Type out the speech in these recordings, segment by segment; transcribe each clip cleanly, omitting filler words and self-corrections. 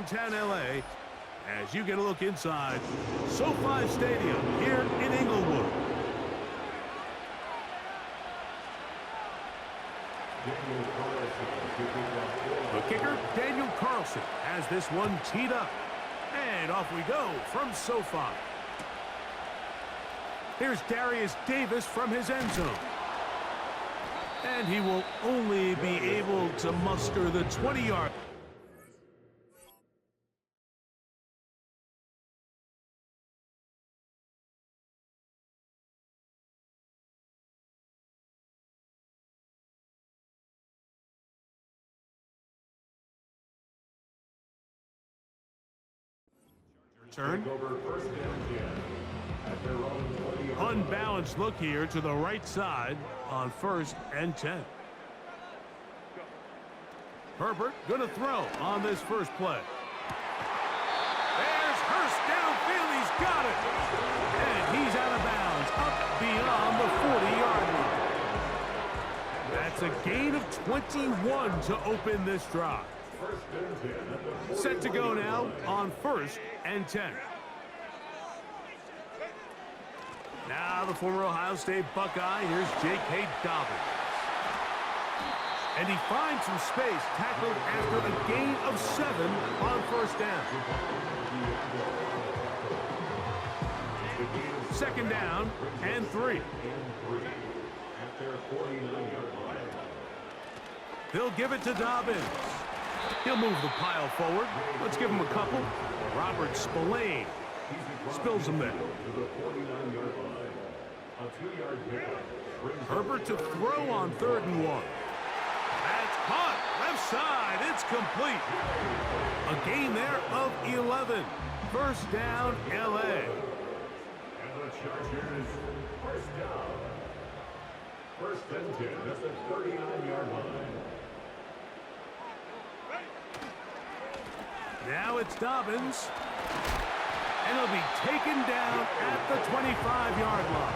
downtown L.A. as you get a look inside SoFi Stadium here in Inglewood. The kicker, Daniel Carlson, has this one teed up. And off we go from SoFi. Here's Darius Davis from his end zone. And he will only be able to muster the 20-yard. Turn. Unbalanced look here to the right side on 1st and 10. Herbert going to throw on this first play. There's Hurst downfield. He's got it. And he's out of bounds up beyond the 40-yard line. That's a gain of 21 to open this drive. Set to go now on 1st and 10. Now the former Ohio State Buckeye, here's J.K. Dobbins. And he finds some space, tackled after a gain of 7 on 1st down. 2nd down and 3. They'll give it to Dobbins. He'll move the pile forward. Let's give him a couple. Robert Spillane spills them there. Herbert to throw on 3rd and 1. That's caught. Left side. It's complete. A gain there of 11. 1st down, L.A. And the Chargers, 1st down. 1st and 10. That's the 39-yard line. Now it's Dobbins. And he'll be taken down at the 25-yard line.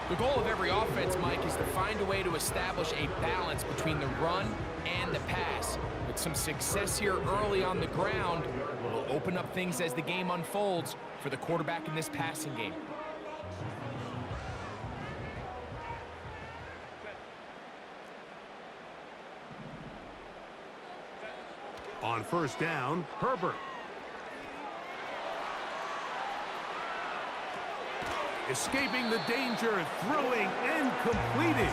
The goal of every offense, Mike, is to find a way to establish a balance between the run and the pass. With some success here early on the ground, will open up things as the game unfolds for the quarterback in this passing game. On 1st down, Herbert. Escaping the danger, throwing and completing.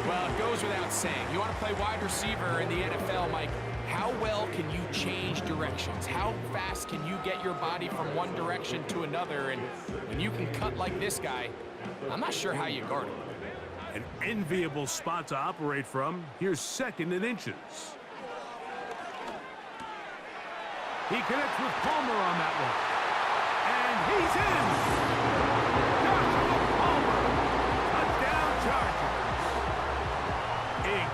Well, it goes without saying. You want to play wide receiver in the NFL, Mike, how well can you change directions? How fast can you get your body from one direction to another? And when you can cut like this guy, I'm not sure how you guard him. An enviable spot to operate from. Here's 2nd and inches. He connects with Palmer on that one. And he's in. Palmer. Touchdown Chargers.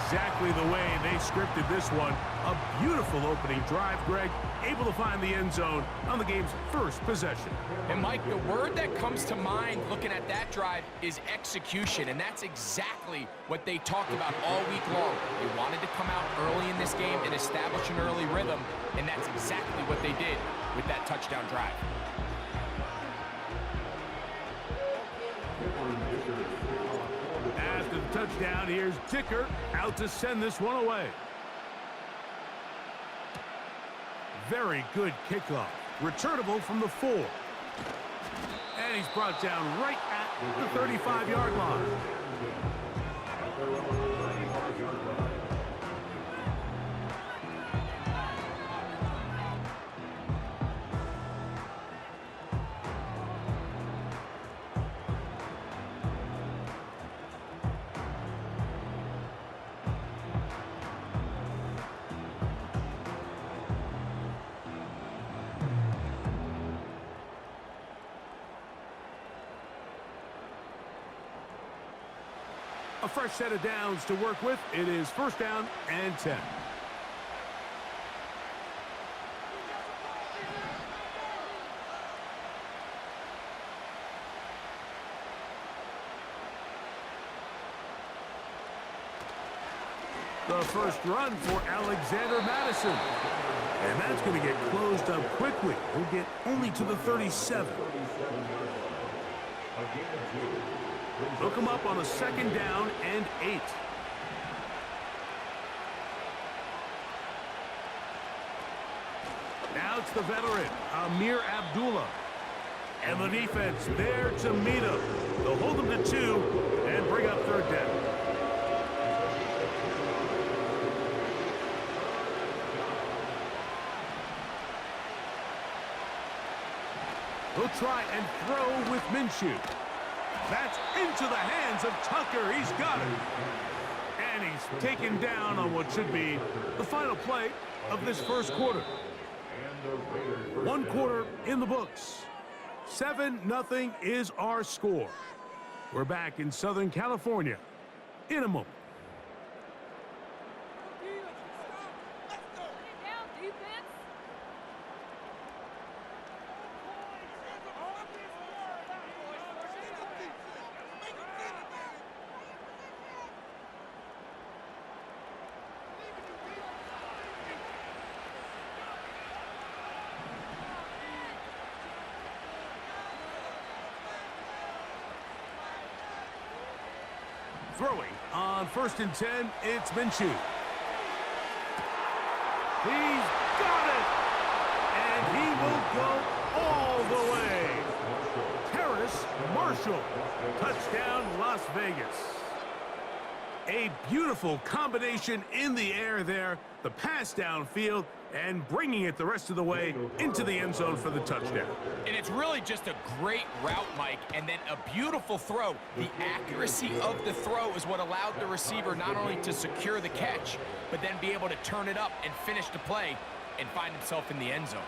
Exactly the way they scripted this one. A beautiful opening drive, Greg. Able to find the end zone on the game's 1st possession. And, Mike, the word that comes to mind looking at that drive is execution, and that's exactly what they talked about all week long. They wanted to come out early in this game and establish an early rhythm, and that's exactly what they did with that touchdown drive. After the touchdown, here's Dicker out to send this one away. Very good kickoff. Returnable from the 4. And he's brought down right at the 35-yard line. A fresh set of downs to work with. It is 1st down and 10. The first run for Alexander Madison. And that's going to get closed up quickly. He'll get only to the 37. They'll come up on a 2nd down and 8. Now it's the veteran, Amir Abdullah. And the defense there to meet him. They'll hold him to 2 and bring up 3rd down. He'll try and throw with Minshew. That's into the hands of Tucker. He's got it. And he's taken down on what should be the final play of this first quarter. 1 quarter in the books. 7-0 is our score. We're back in Southern California in a moment. Throwing on 1st and 10, it's Minshew. He's got it! And he will go all the way. Terrace Marshall. Touchdown, Las Vegas. A beautiful combination in the air there. The pass downfield and bringing it the rest of the way into the end zone for the touchdown. And it's really just a great route, Mike, and then a beautiful throw. The accuracy of the throw is what allowed the receiver not only to secure the catch, but then be able to turn it up and finish the play and find himself in the end zone.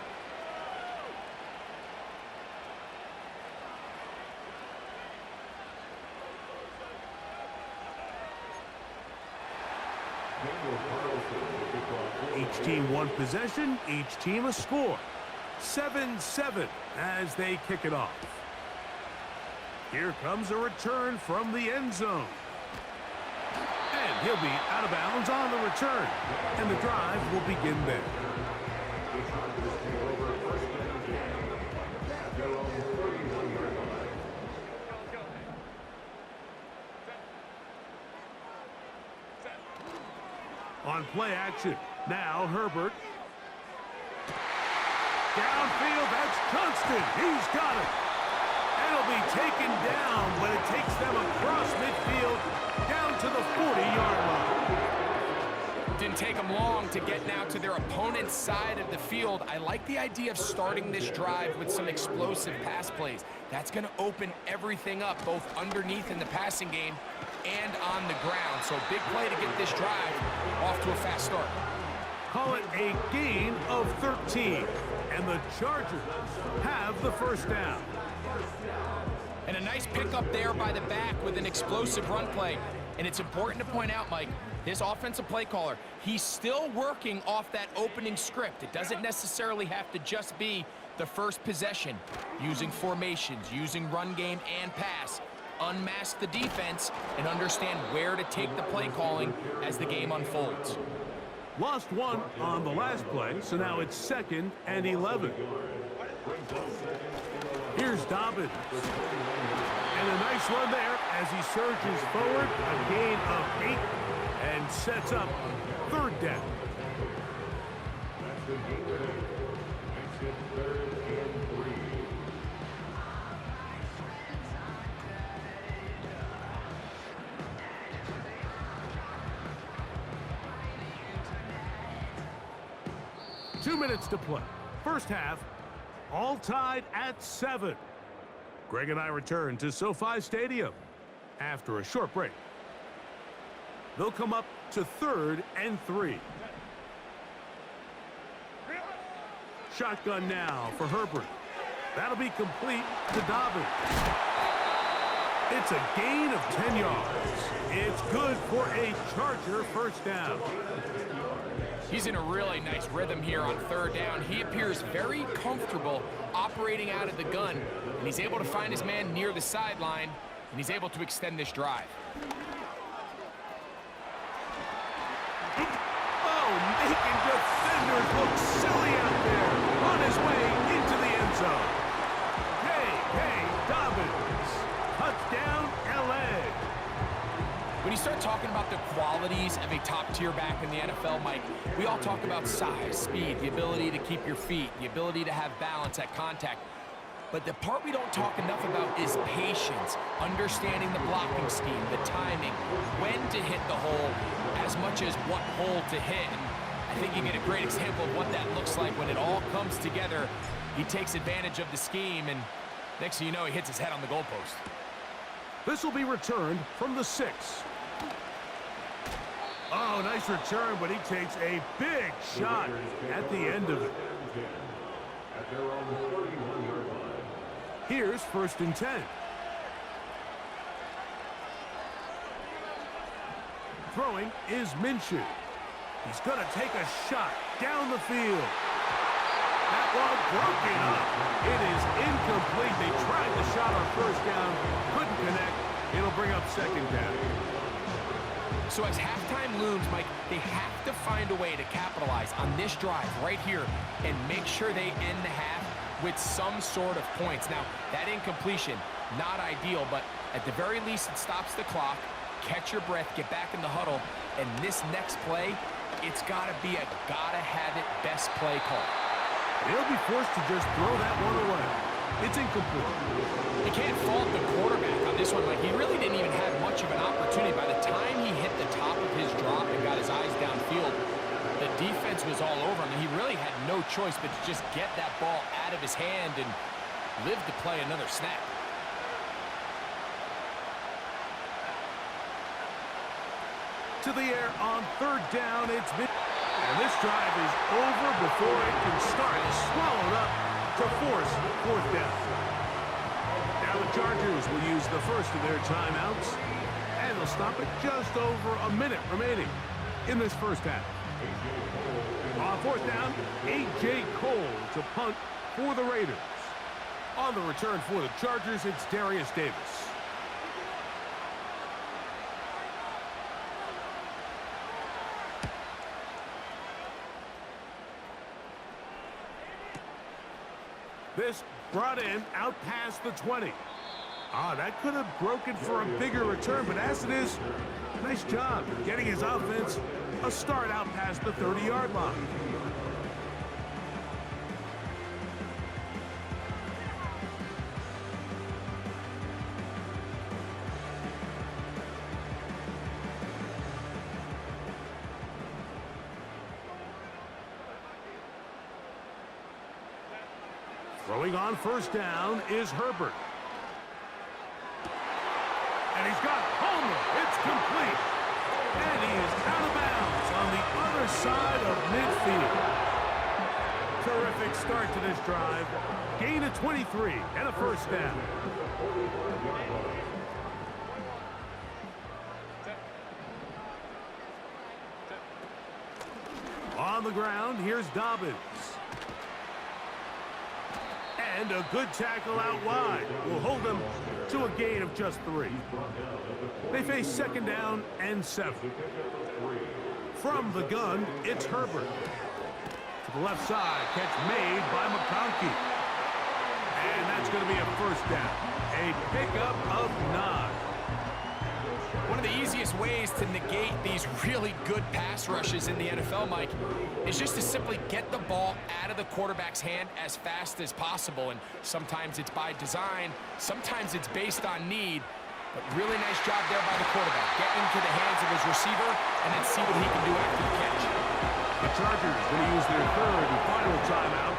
Each team 1 possession, each team a score. 7-7 as they kick it off. Here comes a return from the end zone. And he'll be out of bounds on the return. And the drive will begin there. On play action, now Herbert. Downfield, that's Johnston. He's got it. And it'll be taken down, but it takes them across midfield down to the 40-yard line. Didn't take them long to get now to their opponent's side of the field. I like the idea of starting this drive with some explosive pass plays. That's going to open everything up, both underneath in the passing game and on the ground. So big play to get this drive off to a fast start. Call it a gain of 13. And the Chargers have the first down. And a nice pickup there by the back with an explosive run play. And it's important to point out, Mike, this offensive play caller, he's still working off that opening script. It doesn't necessarily have to just be the first possession. Using formations, using run game and pass. Unmask the defense and understand where to take the play calling as the game unfolds. Lost 1 on the last play, so now it's 2nd and 11. Here's Dobbins. And a nice run there as he surges forward, a gain of 8, and sets up 3rd down. 2 minutes to play. First half, all tied at 7. Greg and I return to SoFi Stadium after a short break. They'll come up to 3rd and 3. Shotgun now for Herbert. That'll be complete to Dobbins. It's a gain of 10 yards. It's good for a Charger first down. He's in a really nice rhythm here on 3rd down. He appears very comfortable operating out of the gun, and he's able to find his man near the sideline, and he's able to extend this drive. qualities of a top-tier back in the NFL, Mike. We all talk about size, speed, the ability to keep your feet, the ability to have balance at contact. But the part we don't talk enough about is patience, understanding the blocking scheme, the timing, when to hit the hole, as much as what hole to hit. And I think you get a great example of what that looks like when it all comes together. He takes advantage of the scheme, and next thing you know, he hits his head on the goalpost. This will be returned from the 6. Oh, nice return, but he takes a big shot at the end of it. At their own 41-yard line. Here's 1st and 10. Throwing is Minshew. He's going to take a shot down the field. That one broken up. It is incomplete. They tried the shot on 1st down. Couldn't connect. It'll bring up 2nd down. So as halftime looms, Mike, they have to find a way to capitalize on this drive right here and make sure they end the half with some sort of points. Now, that incompletion, not ideal, but at the very least, it stops the clock. Catch your breath, get back in the huddle, and this next play, it's got to be a gotta-have-it best play call. They'll be forced to just throw that one away. It's incomplete. You can't fault the quarterback on this one. Like, he really didn't even have much of an opportunity. By the time he hit the top of his drop and got his eyes downfield, the defense was all over him. He really had no choice but to just get that ball out of his hand and live to play another snap. To the air on 3rd down. It's mid. And this drive is over before it can start. Swallowed up to force 4th down. Now the Chargers will use the first of their timeouts. And they'll stop it just over a minute remaining in this 1st half. On 4th down, A.J. Cole to punt for the Raiders. On the return for the Chargers, it's Darius Davis. This brought in out past the 20. That could have broken for a bigger return, but as it is, nice job getting his offense a start out past the 30-yard line. Throwing on 1st down is Herbert. And he's got Homer. It's complete. And he is out of bounds on the other side of midfield. Terrific start to this drive. Gain of 23 and a 1st down. On the ground, here's Dobbins. And a good tackle out wide will hold them to a gain of just 3. They face 2nd down and 7. From the gun, it's Herbert. To the left side, catch made by McConkey. And that's going to be a 1st down. A pickup of 9. One of the easiest ways to negate these really good pass rushes in the NFL, Mike, is just to simply get the ball out of the quarterback's hand as fast as possible. And sometimes it's by design, sometimes it's based on need. But really nice job there by the quarterback. Get into the hands of his receiver and then see what he can do after the catch. The Chargers going to use their 3rd and final timeout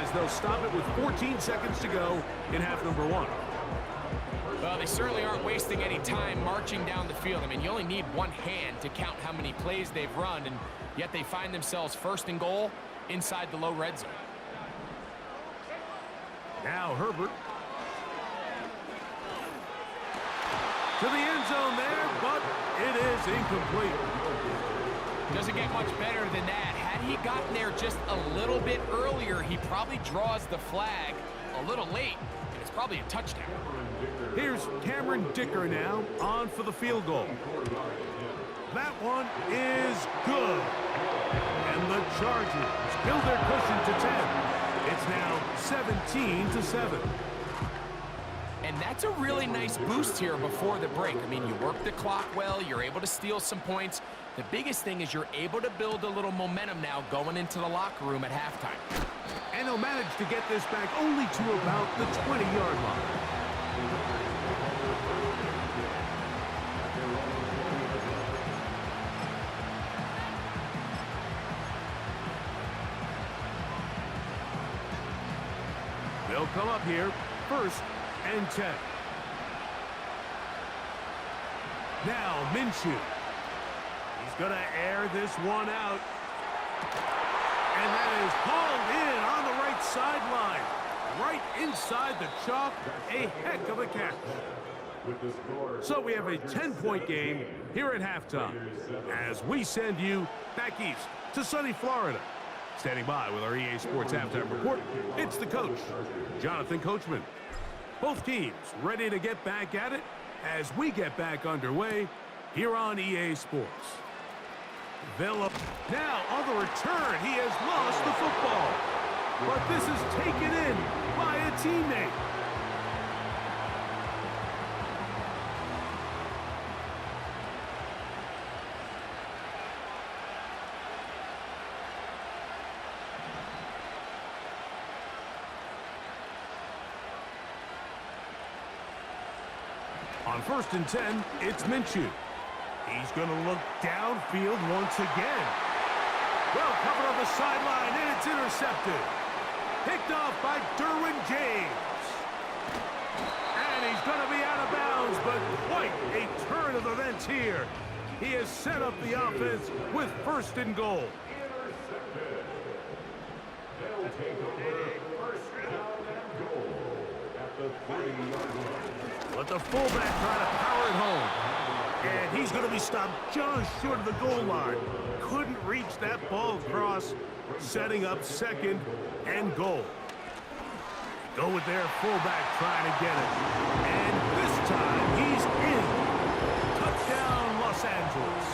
as they'll stop it with 14 seconds to go in half number 1. Well, they certainly aren't wasting any time marching down the field. I mean, you only need one hand to count how many plays they've run, and yet they find themselves 1st and goal inside the low red zone. Now Herbert. To the end zone there, but it is incomplete. Doesn't get much better than that. Had he gotten there just a little bit earlier, he probably draws the flag a little late, and it's probably a touchdown. Here's Cameron Dicker now on for the field goal. That one is good. And the Chargers build their cushion to 10. It's now 17-7. And that's a really nice boost here before the break. I mean, you work the clock well, you're able to steal some points. The biggest thing is you're able to build a little momentum now going into the locker room at halftime. And he'll manage to get this back only to about the 20-yard line. They'll come up here, 1st and 10. Now Minshew. He's going to air this one out. And that is hauled in on the right sideline. Right inside the chalk. A heck of a catch. So we have a 10-point game here at halftime as we send you back east to sunny Florida. Standing by with our EA Sports Halftime Report, it's the coach, Jonathan Coachman. Both teams ready to get back at it as we get back underway here on EA Sports. Now on the return, he has lost the football. But this is taken in by a teammate. On 1st and 10, it's Minshew. He's going to look downfield once again. Well covered on the sideline, and it's intercepted. Picked off by Darwin James. And he's going to be out of bounds, but quite a turn of events here. He has set up the offense with 1st and goal. Intercepted. They'll take over 1st down and goal at the 30-yard line. But the fullback trying to power it home. And he's going to be stopped just short of the goal line. Couldn't reach that ball across, setting up 2nd and goal. Go with their fullback trying to get it. And this time he's in. Touchdown, Los Angeles.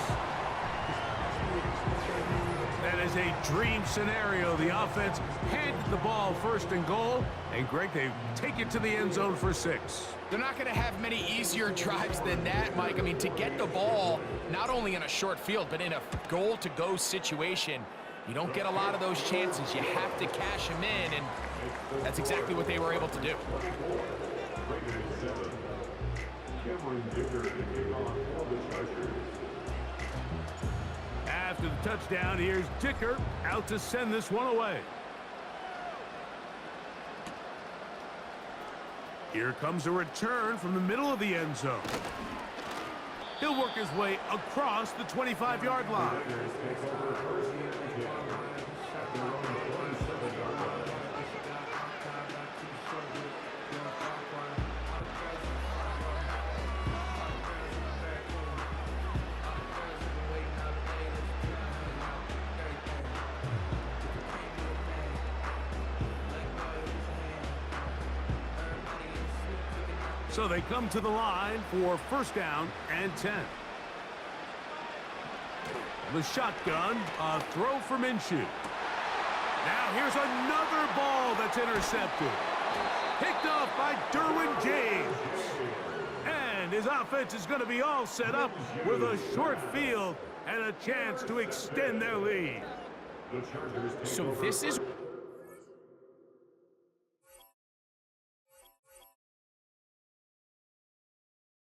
That is a dream scenario. The offense handed the ball 1st and goal. And Greg, they take it to the end zone for 6. They're not going to have many easier drives than that, Mike. I mean, to get the ball, not only in a short field, but in a goal-to-go situation, you don't get a lot of those chances. You have to cash them in, and that's exactly what they were able to do. After the touchdown, here's Dicker out to send this one away. Here comes a return from the middle of the end zone. He'll work his way across the 25-yard line. So they come to the line for 1st down and 10. The shotgun, a throw for Minshew. Now here's another ball that's intercepted. Picked off by Darwin James. And his offense is going to be all set up with a short field and a chance to extend their lead. So this is